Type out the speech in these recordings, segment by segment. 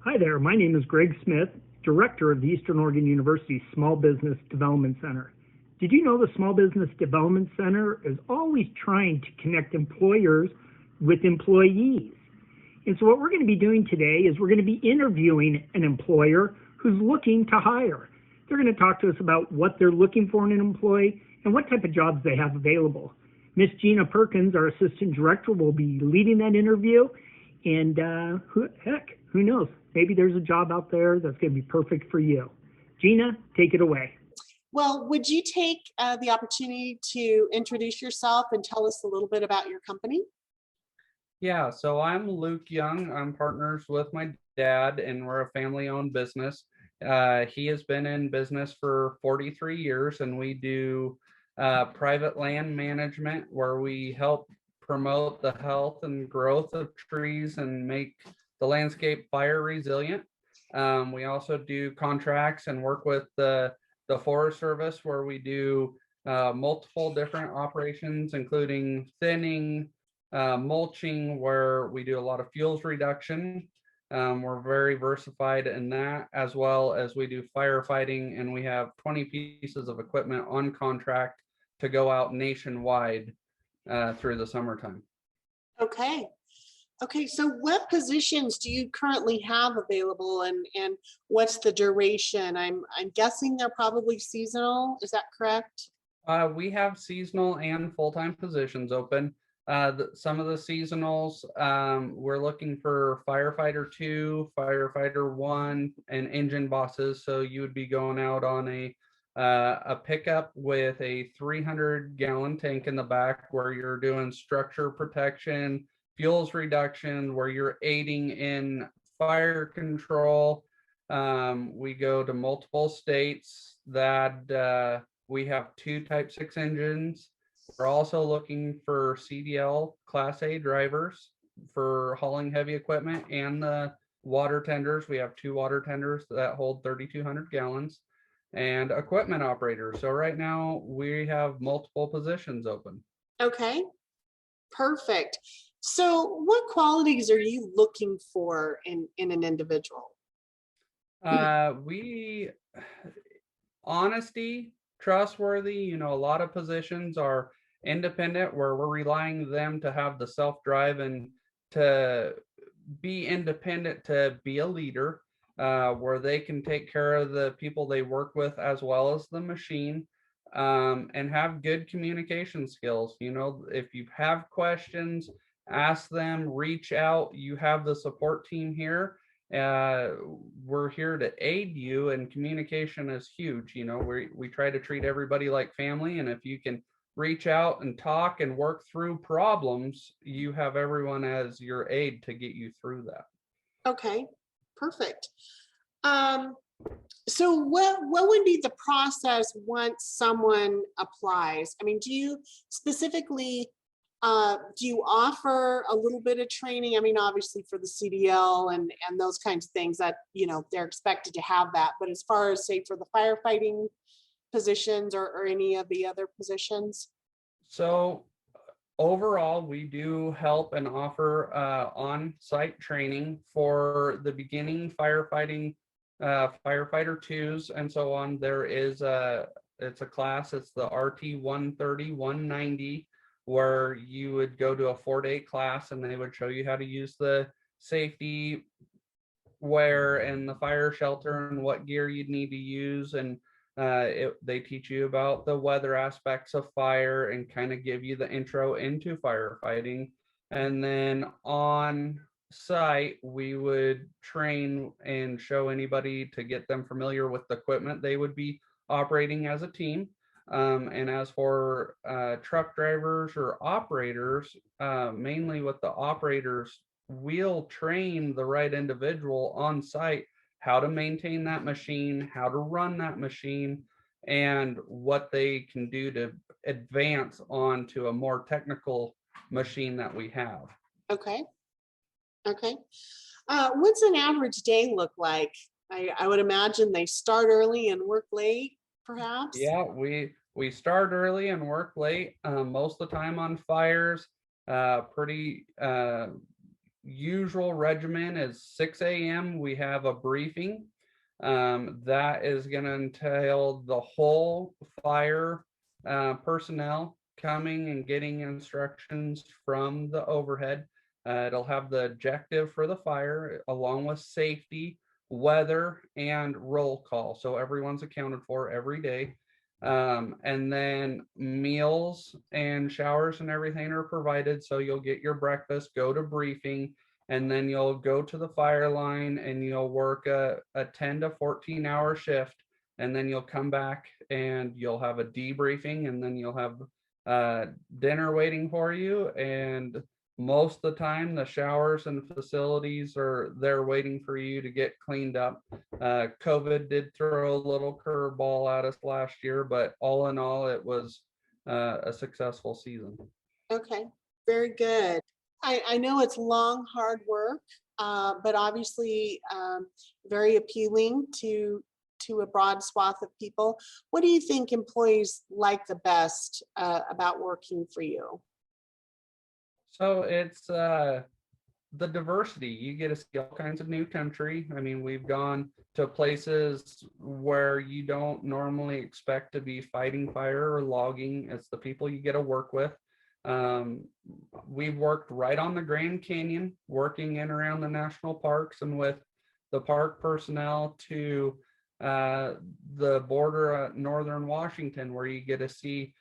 Hi there, my name is Greg Smith, Director of the Eastern Oregon University Small Business Development Center. Did you know the Small Business Development Center is always trying to connect employers with employees? And so what we're going to be doing today is we're going to be interviewing an employer who's looking to hire. They're going to talk to us about what they're looking for in an employee and what type of jobs they have available. Miss Gina Perkins, our Assistant Director, will be leading that interview. And who knows? Maybe there's a job out there that's going to be perfect for you. Gina, take it away. Well, would you take the opportunity to introduce yourself and tell us a little bit about your company? Yeah, so I'm Luke Young. I'm partners with my dad, and we're a family-owned business. He has been in business for 43 years, and we do private land management where we help promote the health and growth of trees and make the landscape fire resilient. We also do contracts and work with the Forest Service where we do multiple different operations, including thinning, mulching, where we do a lot of fuels reduction. We're very versatile in that, as well as we do firefighting, and we have 20 pieces of equipment on contract to go out nationwide through the summertime. Okay, so what positions do you currently have available, and what's the duration? I'm guessing they're probably seasonal. Is that correct? We have seasonal and full-time positions open. Some of the seasonals, we're looking for firefighter 2, firefighter 1, and engine bosses. So you would be going out on a pickup with a 300-gallon tank in the back where you're doing structure protection, fuels reduction, where you're aiding in fire control. We go to multiple states that we have 2 Type 6 engines. We're also looking for CDL Class A drivers for hauling heavy equipment, and the water tenders. We have 2 water tenders that hold 3,200 gallons, and equipment operators. So right now we have multiple positions open. Okay, perfect. So what qualities are you looking for in an individual? We honesty, trustworthy. A lot of positions are independent where we're relying them to have the self-drive and to be independent, to be a leader, where they can take care of the people they work with as well as the machine, and have good communication skills. If you have questions, ask them, reach out. You have the support team here. We're here to aid you, and communication is huge. We try to treat everybody like family, and if you can reach out and talk and work through problems, you have everyone as your aid to get you through that. Okay, perfect. So what would be the process once someone applies? I mean, do you specifically do you offer a little bit of training? I mean, obviously for the CDL and those kinds of things that, they're expected to have that. But as far as, say, for the firefighting positions or any of the other positions? So overall, we do help and offer on-site training for the beginning firefighting, firefighter 2s and so on. There is it's a class, it's the RT 130, 190, where you would go to a 4-day class and they would show you how to use the safety wear and the fire shelter and what gear you'd need to use. And they teach you about the weather aspects of fire and kind of give you the intro into firefighting. And then on site, we would train and show anybody to get them familiar with the equipment they would be operating as a team. And as for truck drivers or operators, mainly with the operators, we'll train the right individual on site how to maintain that machine, how to run that machine, and what they can do to advance onto a more technical machine that we have. Okay. What's an average day look like? I would imagine they start early and work late, perhaps? Yeah, we start early and work late, most of the time on fires. Pretty usual regimen is 6 a.m. We have a briefing. That is going to entail the whole fire personnel coming and getting instructions from the overhead. It'll have the objective for the fire along with safety, weather, and roll call. So everyone's accounted for every day. And then meals and showers and everything are provided. So you'll get your breakfast, go to briefing, and then you'll go to the fire line and you'll work a 10 to 14 hour shift. And then you'll come back and you'll have a debriefing, and then you'll have dinner waiting for you. And most of the time, the showers and facilities are there waiting for you to get cleaned up. COVID did throw a little curveball at us last year, but all in all, it was a successful season. Okay, very good. I know it's long, hard work, but obviously very appealing to a broad swath of people. What do you think employees like the best about working for you? So it's the diversity. You get to see all kinds of new country. I mean, we've gone to places where you don't normally expect to be fighting fire or logging. It's the people you get to work with. We've worked right on the Grand Canyon, working in around the national parks and with the park personnel to the border at northern Washington, where you get to see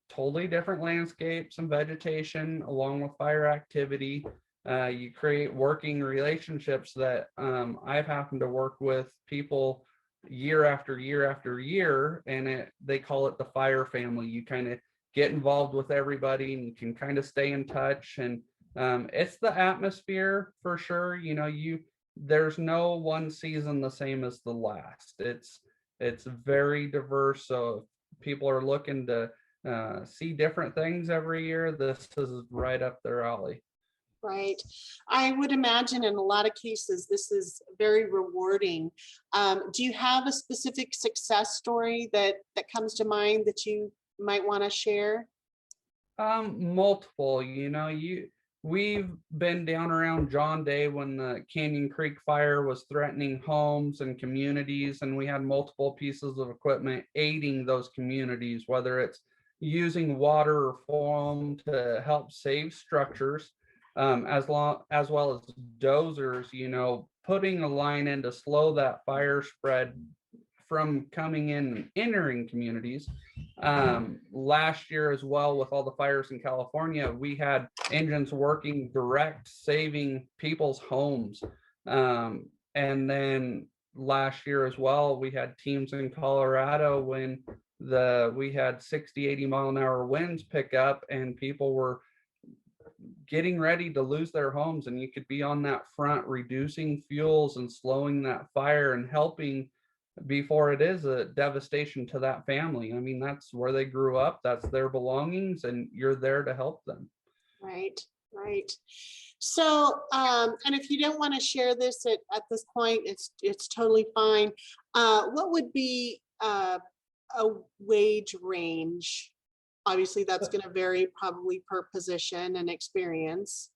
totally different landscapes and vegetation along with fire activity. You create working relationships that I've happened to work with people year after year after year, and they call it the fire family. You kind of get involved with everybody and you can kind of stay in touch. And it's the atmosphere for sure. You know, there's no one season the same as the last. It's very diverse. So if people are looking to see different things every year, this is right up their alley. Right. I would imagine in a lot of cases, this is very rewarding. Do you have a specific success story that comes to mind that you might want to share? Multiple, we've been down around John Day when the Canyon Creek fire was threatening homes and communities, and we had multiple pieces of equipment aiding those communities, whether it's using water or foam to help save structures, as well as dozers, putting a line in to slow that fire spread from coming in and entering communities. Last year as well, with all the fires in California, we had engines working direct, saving people's homes. And then last year as well, we had teams in Colorado when we had 60, 80 mile an hour winds pick up and people were getting ready to lose their homes, and you could be on that front reducing fuels and slowing that fire and helping before it is a devastation to that family. I mean, that's where they grew up, that's their belongings, and you're there to help them. Right. So, and if you don't want to share this at this point, it's totally fine. What would be a wage range? Obviously, that's going to vary probably per position and experience.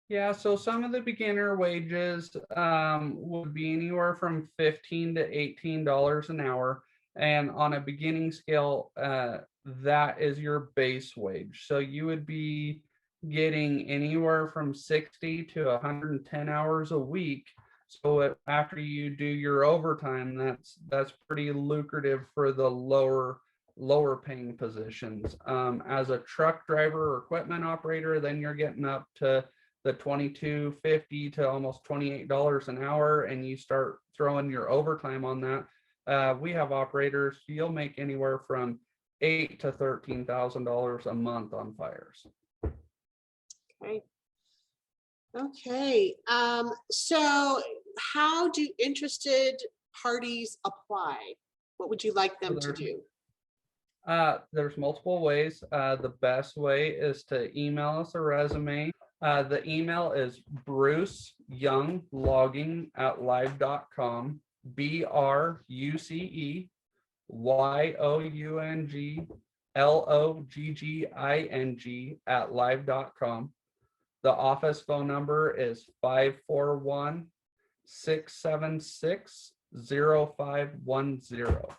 Yeah, so some of the beginner wages would be anywhere from $15 to $18 an hour. And on a beginning scale, that is your base wage. So you would be getting anywhere from 60 to 110 hours a week. So after you do your overtime, that's pretty lucrative for the lower paying positions. As a truck driver or equipment operator, then you're getting up to the $22.50 to almost $28 an hour, and you start throwing your overtime on that. We have operators, you'll make anywhere from $8,000 to $13,000 a month on fires. Okay. So how do interested parties apply? What would you like them to do? There's multiple ways. The best way is to email us a resume. The email is bruceyounglogging@live.com, BRUCEYOUNGLOGGING@live.com. The office phone number is 541-676-0510.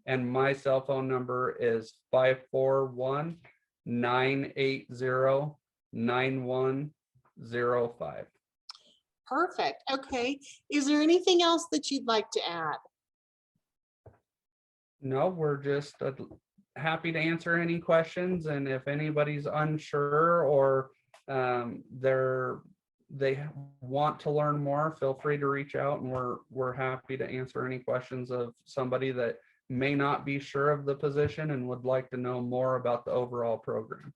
And my cell phone number is 541-980-9105. Perfect. Okay. Is there anything else that you'd like to add? No, we're just happy to answer any questions. And if anybody's unsure or they want to learn more, feel free to reach out, and we're happy to answer any questions of somebody that may not be sure of the position and would like to know more about the overall program.